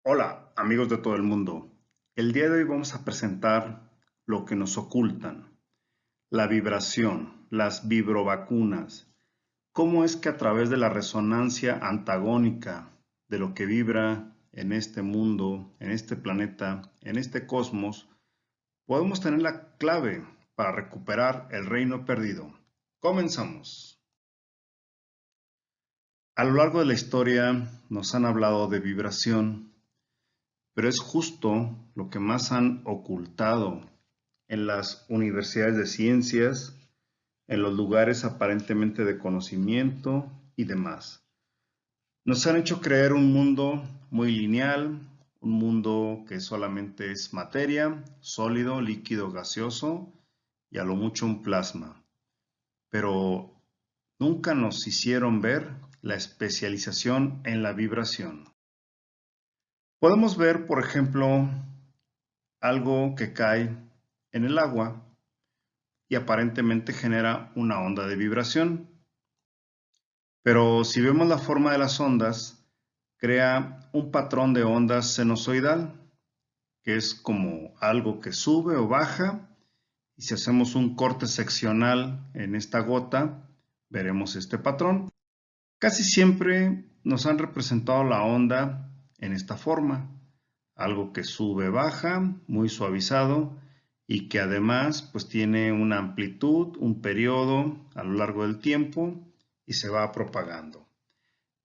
Hola, amigos de todo el mundo. El día de hoy vamos a presentar lo que nos ocultan, la vibración, las vibrovacunas. ¿Cómo es que a través de la resonancia antagónica de lo que vibra en este mundo, en este planeta, en este cosmos, podemos tener la clave para recuperar el reino perdido? Comenzamos. A lo largo de la historia nos han hablado de vibración, pero es justo lo que más han ocultado en las universidades de ciencias, en los lugares aparentemente de conocimiento y demás. Nos han hecho creer un mundo muy lineal, un mundo que solamente es materia, sólido, líquido, gaseoso y a lo mucho un plasma. Pero nunca nos hicieron ver la especialización en la vibración. Podemos ver, por ejemplo, algo que cae en el agua y aparentemente genera una onda de vibración. Pero si vemos la forma de las ondas, crea un patrón de ondas sinusoidal, que es como algo que sube o baja, y si hacemos un corte seccional en esta gota, veremos este patrón. Casi siempre nos han representado la onda en esta forma, algo que sube, baja, muy suavizado y que además pues tiene una amplitud, un periodo a lo largo del tiempo y se va propagando.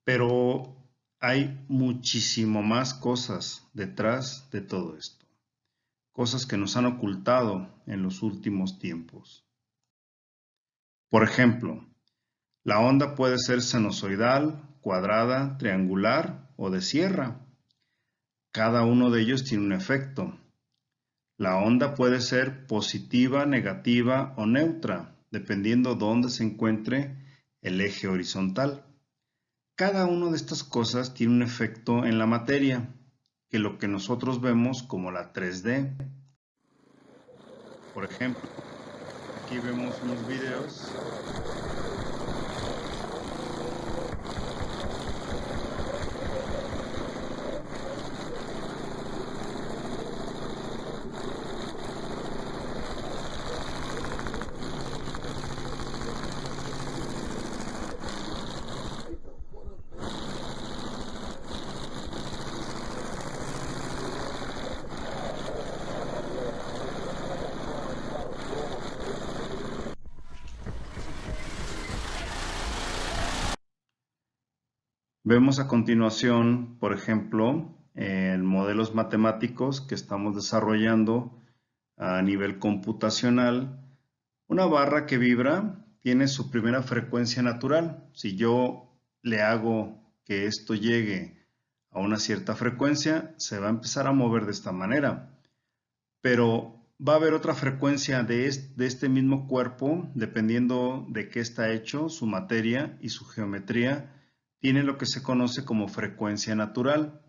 Pero hay muchísimo más cosas detrás de todo esto, cosas que nos han ocultado en los últimos tiempos. Por ejemplo, la onda puede ser sinusoidal, cuadrada, triangular o de sierra. Cada uno de ellos tiene un efecto. La onda puede ser positiva, negativa o neutra, dependiendo dónde se encuentre el eje horizontal. Cada una de estas cosas tiene un efecto en la materia, que lo que nosotros vemos como la 3D. Por ejemplo, aquí vemos unos videos. Vemos a continuación, por ejemplo, en modelos matemáticos que estamos desarrollando a nivel computacional, una barra que vibra tiene su primera frecuencia natural. Si yo le hago que esto llegue a una cierta frecuencia, se va a empezar a mover de esta manera. Pero va a haber otra frecuencia de este mismo cuerpo, dependiendo de qué está hecho, su materia y su geometría, tiene lo que se conoce como frecuencia natural.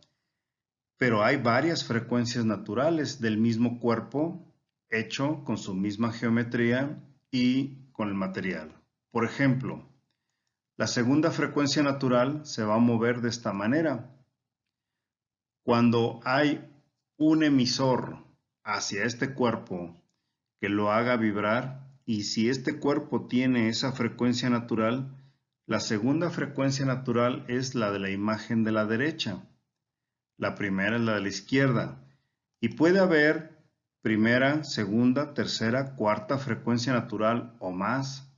Pero hay varias frecuencias naturales del mismo cuerpo hecho con su misma geometría y con el material. Por ejemplo, la segunda frecuencia natural se va a mover de esta manera. Cuando hay un emisor hacia este cuerpo que lo haga vibrar, y si este cuerpo tiene esa frecuencia natural, la segunda frecuencia natural es la de la imagen de la derecha. La primera es la de la izquierda. Y puede haber primera, segunda, tercera, cuarta frecuencia natural o más.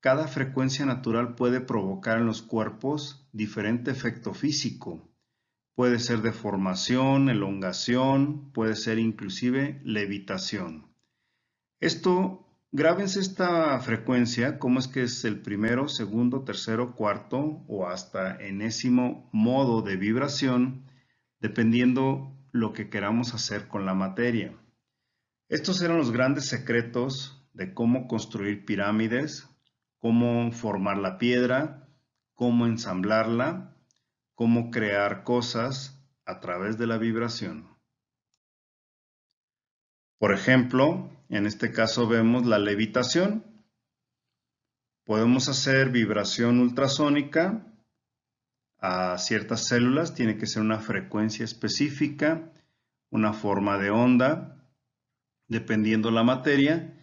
Cada frecuencia natural puede provocar en los cuerpos diferente efecto físico. Puede ser deformación, elongación, puede ser inclusive levitación. Grábense esta frecuencia, cómo es que es el primero, segundo, tercero, cuarto o hasta enésimo modo de vibración, dependiendo lo que queramos hacer con la materia. Estos eran los grandes secretos de cómo construir pirámides, cómo formar la piedra, cómo ensamblarla, cómo crear cosas a través de la vibración. Por ejemplo, en este caso vemos la levitación. Podemos hacer vibración ultrasónica a ciertas células, tiene que ser una frecuencia específica, una forma de onda, dependiendo la materia,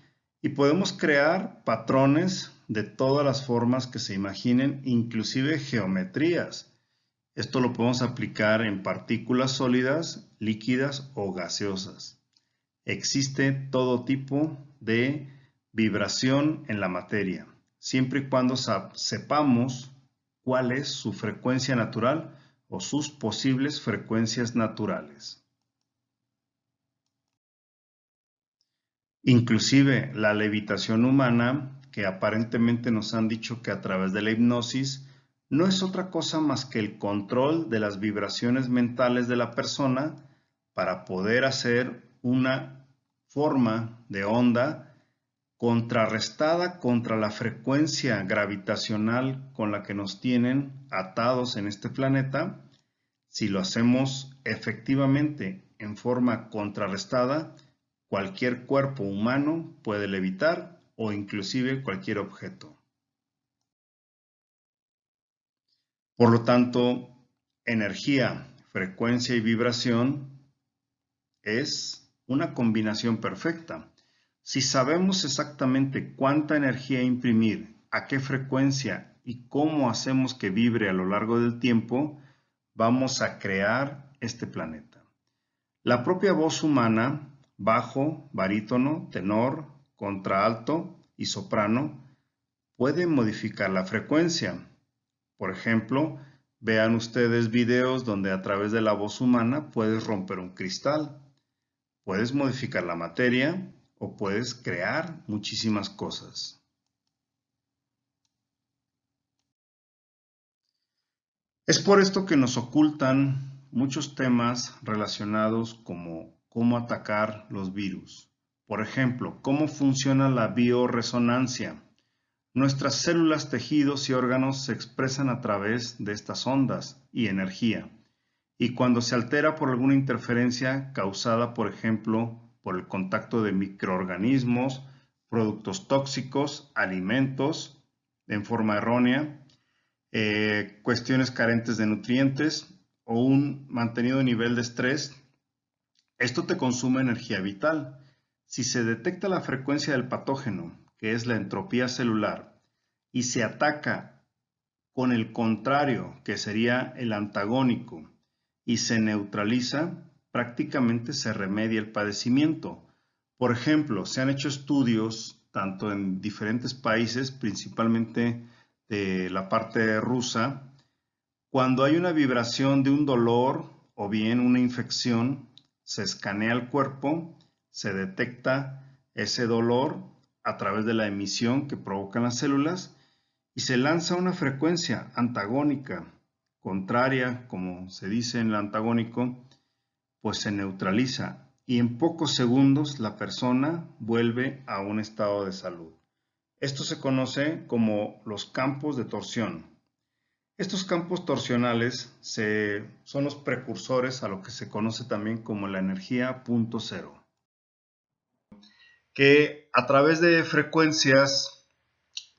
y podemos crear patrones de todas las formas que se imaginen, inclusive geometrías. Esto lo podemos aplicar en partículas sólidas, líquidas o gaseosas. Existe todo tipo de vibración en la materia, siempre y cuando sepamos cuál es su frecuencia natural o sus posibles frecuencias naturales. Inclusive la levitación humana, que aparentemente nos han dicho que a través de la hipnosis, no es otra cosa más que el control de las vibraciones mentales de la persona para poder hacer una forma de onda contrarrestada contra la frecuencia gravitacional con la que nos tienen atados en este planeta. Si lo hacemos efectivamente en forma contrarrestada, cualquier cuerpo humano puede levitar o inclusive cualquier objeto. Por lo tanto, energía, frecuencia y vibración es una combinación perfecta. Si sabemos exactamente cuánta energía imprimir, a qué frecuencia y cómo hacemos que vibre a lo largo del tiempo, vamos a crear este planeta. La propia voz humana, bajo, barítono, tenor, contralto y soprano, puede modificar la frecuencia. Por ejemplo, vean ustedes videos donde a través de la voz humana puedes romper un cristal, puedes modificar la materia o puedes crear muchísimas cosas. Es por esto que nos ocultan muchos temas relacionados como cómo atacar los virus. Por ejemplo, cómo funciona la bioresonancia. Nuestras células, tejidos y órganos se expresan a través de estas ondas y energía. Y cuando se altera por alguna interferencia causada, por ejemplo, por el contacto de microorganismos, productos tóxicos, alimentos en forma errónea, cuestiones carentes de nutrientes o un mantenido nivel de estrés, esto te consume energía vital. Si se detecta la frecuencia del patógeno, que es la entropía celular, y se ataca con el contrario, que sería el antagónico, y se neutraliza, prácticamente se remedia el padecimiento. Por ejemplo, se han hecho estudios tanto en diferentes países, principalmente de la parte rusa, cuando hay una vibración de un dolor o bien una infección, se escanea el cuerpo, se detecta ese dolor a través de la emisión que provocan las células y se lanza una frecuencia antagónica, contraria, como se dice en el antagónico, pues se neutraliza y en pocos segundos la persona vuelve a un estado de salud. Esto se conoce como los campos de torsión. Estos campos torsionales son los precursores a lo que se conoce también como la energía punto cero, que a través de frecuencias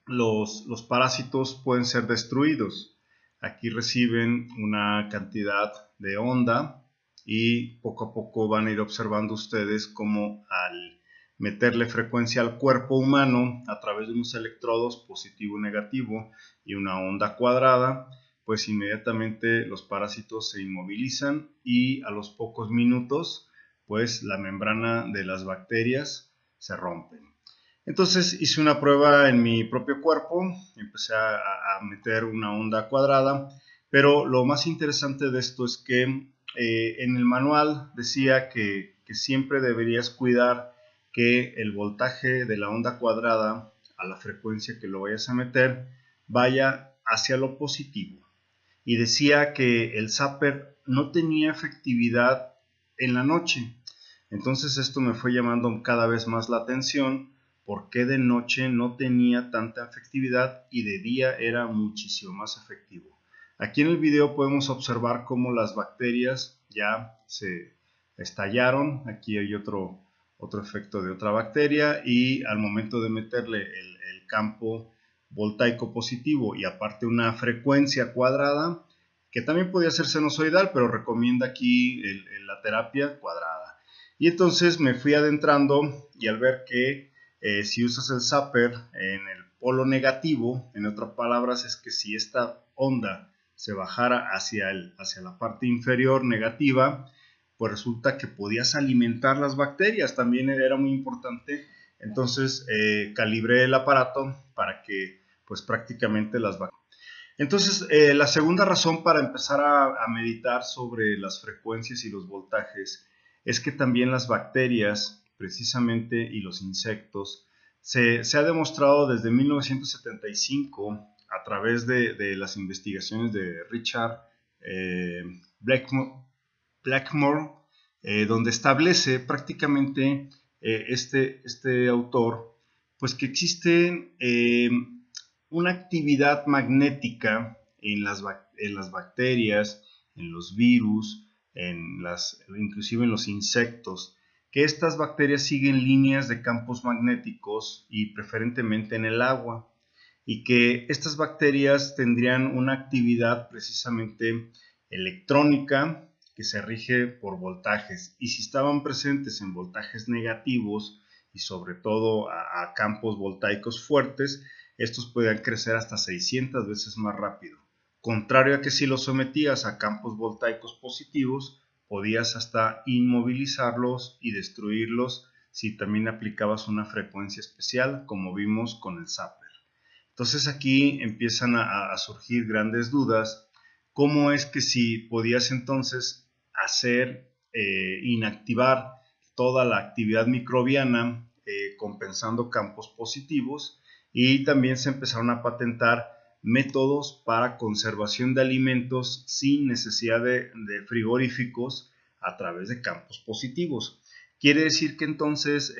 los parásitos pueden ser destruidos. Aquí reciben una cantidad de onda y poco a poco van a ir observando ustedes cómo al meterle frecuencia al cuerpo humano a través de unos electrodos positivo y negativo y una onda cuadrada, pues inmediatamente los parásitos se inmovilizan y a los pocos minutos pues la membrana de las bacterias se rompe. Entonces hice una prueba en mi propio cuerpo, empecé a meter una onda cuadrada, pero lo más interesante de esto es que en el manual decía que siempre deberías cuidar que el voltaje de la onda cuadrada a la frecuencia que lo vayas a meter vaya hacia lo positivo. Y decía que el zapper no tenía efectividad en la noche. Entonces esto me fue llamando cada vez más la atención, porque de noche no tenía tanta efectividad y de día era muchísimo más efectivo. Aquí en el video podemos observar cómo las bacterias ya se estallaron. Aquí hay otro efecto de otra bacteria y al momento de meterle el campo voltaico positivo y aparte una frecuencia cuadrada, que también podía ser sinusoidal, pero recomienda aquí la terapia cuadrada. Y entonces me fui adentrando y al ver que si usas el zapper en el polo negativo, en otras palabras, es que si esta onda se bajara hacia la parte inferior negativa, pues resulta que podías alimentar las bacterias, también era muy importante. Entonces calibré el aparato para que pues prácticamente las bacterias. Entonces la segunda razón para empezar a meditar sobre las frecuencias y los voltajes es que también las bacterias precisamente y los insectos se ha demostrado desde 1975 a través de las investigaciones de Richard Blackmore, donde establece prácticamente este autor, pues que existe una actividad magnética en las bacterias, en los virus, inclusive en los insectos, que estas bacterias siguen líneas de campos magnéticos y preferentemente en el agua, y que estas bacterias tendrían una actividad precisamente electrónica que se rige por voltajes, y si estaban presentes en voltajes negativos y sobre todo a campos voltaicos fuertes, estos podían crecer hasta 600 veces más rápido. Contrario a que si los sometías a campos voltaicos positivos, podías hasta inmovilizarlos y destruirlos si también aplicabas una frecuencia especial, como vimos con el zapper. Entonces aquí empiezan a surgir grandes dudas. ¿Cómo es que si podías entonces inactivar toda la actividad microbiana compensando campos positivos? Y también se empezaron a patentar métodos para conservación de alimentos sin necesidad de frigoríficos a través de campos positivos. Quiere decir que entonces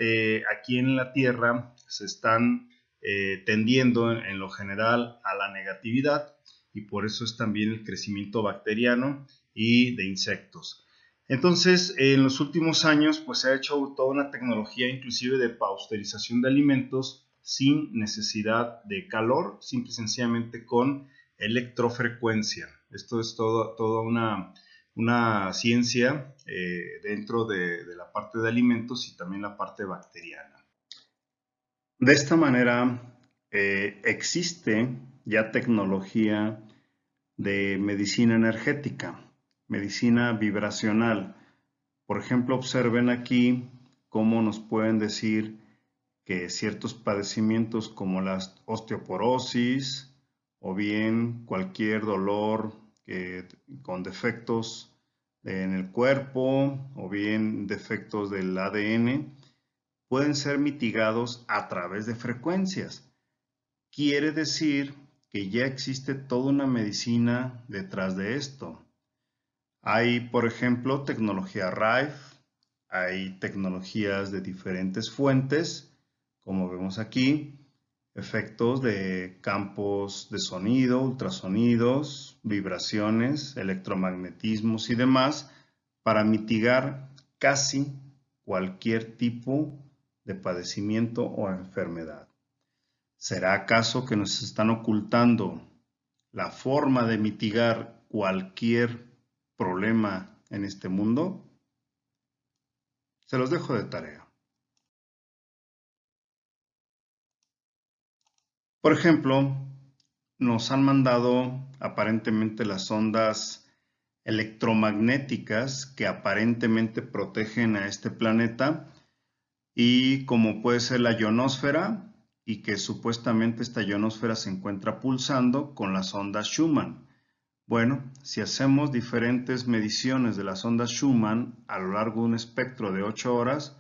aquí en la Tierra se están tendiendo en lo general a la negatividad, y por eso es también el crecimiento bacteriano y de insectos. Entonces, en los últimos años, pues se ha hecho toda una tecnología inclusive de pasteurización de alimentos sin necesidad de calor, simple y sencillamente con electrofrecuencia. Esto es toda una ciencia dentro de la parte de alimentos y también la parte bacteriana. De esta manera, existe ya tecnología de medicina energética, medicina vibracional. Por ejemplo, observen aquí cómo nos pueden decir que ciertos padecimientos como la osteoporosis o bien cualquier dolor con defectos en el cuerpo o bien defectos del ADN pueden ser mitigados a través de frecuencias. Quiere decir que ya existe toda una medicina detrás de esto. Hay, por ejemplo, tecnología Rife, hay tecnologías de diferentes fuentes, como vemos aquí, efectos de campos de sonido, ultrasonidos, vibraciones, electromagnetismos y demás, para mitigar casi cualquier tipo de padecimiento o enfermedad. ¿Será acaso que nos están ocultando la forma de mitigar cualquier problema en este mundo? Se los dejo de tarea. Por ejemplo, nos han mandado aparentemente las ondas electromagnéticas que aparentemente protegen a este planeta, y como puede ser la ionosfera, y que supuestamente esta ionosfera se encuentra pulsando con las ondas Schumann. Bueno, si hacemos diferentes mediciones de las ondas Schumann a lo largo de un espectro de 8 horas,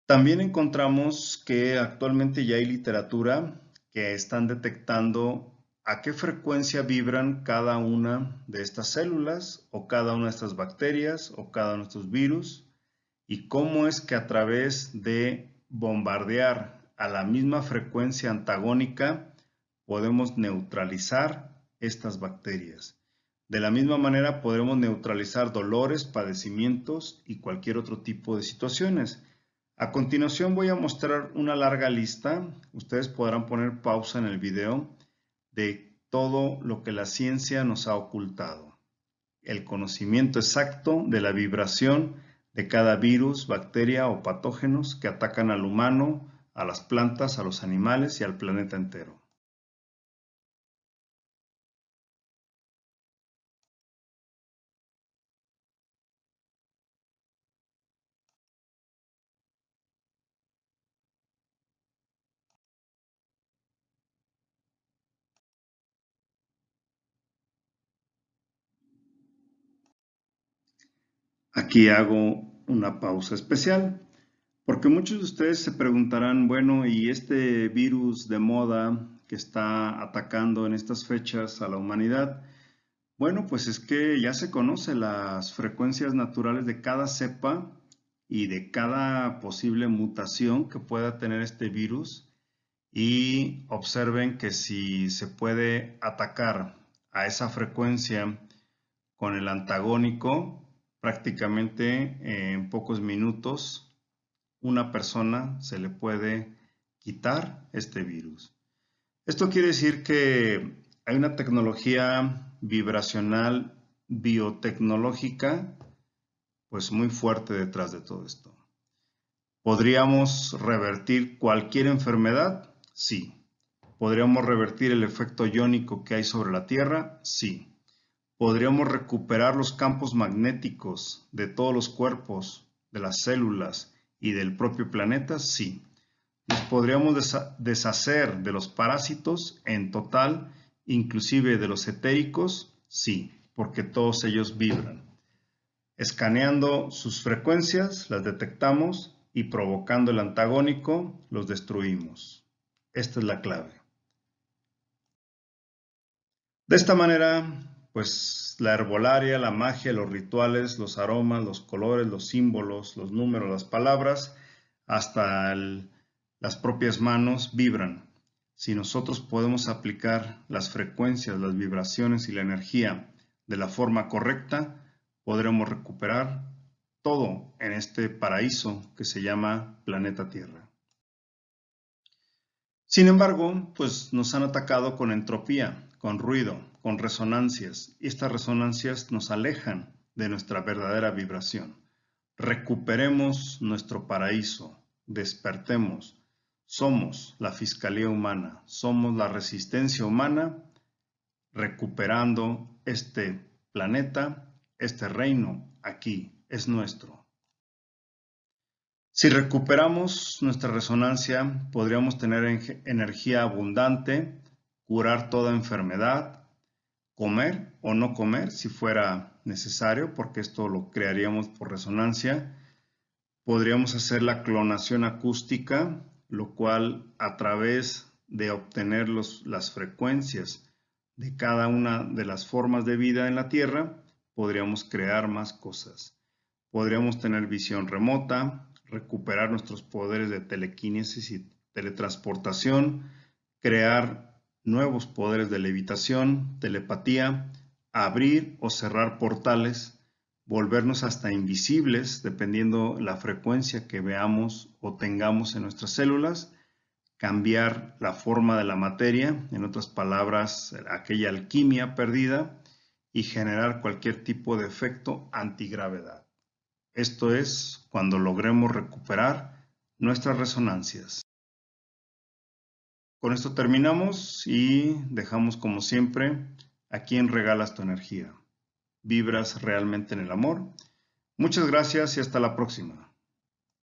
también encontramos que actualmente ya hay literatura que están detectando a qué frecuencia vibran cada una de estas células o cada una de estas bacterias o cada uno de estos virus, y cómo es que a través de bombardear a la misma frecuencia antagónica podemos neutralizar estas bacterias. De la misma manera podremos neutralizar dolores, padecimientos y cualquier otro tipo de situaciones. A continuación voy a mostrar una larga lista. Ustedes podrán poner pausa en el video de todo lo que la ciencia nos ha ocultado. El conocimiento exacto de la vibración de cada virus, bacteria o patógenos que atacan al humano, a las plantas, a los animales y al planeta entero. Aquí hago una pausa especial, porque muchos de ustedes se preguntarán, bueno, ¿y este virus de moda que está atacando en estas fechas a la humanidad? Bueno, pues es que ya se conoce las frecuencias naturales de cada cepa y de cada posible mutación que pueda tener este virus. Y observen que si se puede atacar a esa frecuencia con el antagónico, prácticamente en pocos minutos una persona se le puede quitar este virus. Esto quiere decir que hay una tecnología vibracional biotecnológica pues muy fuerte detrás de todo esto. ¿Podríamos revertir cualquier enfermedad? Sí. ¿Podríamos revertir el efecto iónico que hay sobre la Tierra? Sí. ¿Podríamos recuperar los campos magnéticos de todos los cuerpos, de las células y del propio planeta? Sí. ¿Nos podríamos deshacer de los parásitos en total, inclusive de los etéricos? Sí, porque todos ellos vibran. Escaneando sus frecuencias, las detectamos y provocando el antagónico, los destruimos. Esta es la clave. De esta manera, pues la herbolaria, la magia, los rituales, los aromas, los colores, los símbolos, los números, las palabras, hasta las propias manos vibran. Si nosotros podemos aplicar las frecuencias, las vibraciones y la energía de la forma correcta, podremos recuperar todo en este paraíso que se llama planeta Tierra. Sin embargo, pues nos han atacado con entropía, con ruido, con resonancias, y estas resonancias nos alejan de nuestra verdadera vibración. Recuperemos nuestro paraíso, despertemos. Somos la fiscalía humana, somos la resistencia humana, recuperando este planeta, este reino, aquí, es nuestro. Si recuperamos nuestra resonancia, podríamos tener energía abundante, curar toda enfermedad, comer o no comer si fuera necesario, porque esto lo crearíamos por resonancia. Podríamos hacer la clonación acústica, lo cual a través de obtener las frecuencias de cada una de las formas de vida en la Tierra, podríamos crear más cosas. Podríamos tener visión remota, recuperar nuestros poderes de telequinesis y teletransportación, crear nuevos poderes de levitación, telepatía, abrir o cerrar portales, volvernos hasta invisibles dependiendo la frecuencia que veamos o tengamos en nuestras células, cambiar la forma de la materia, en otras palabras, aquella alquimia perdida, y generar cualquier tipo de efecto antigravedad. Esto es cuando logremos recuperar nuestras resonancias. Con esto terminamos y dejamos como siempre a quién regalas tu energía. ¿Vibras realmente en el amor? Muchas gracias y hasta la próxima.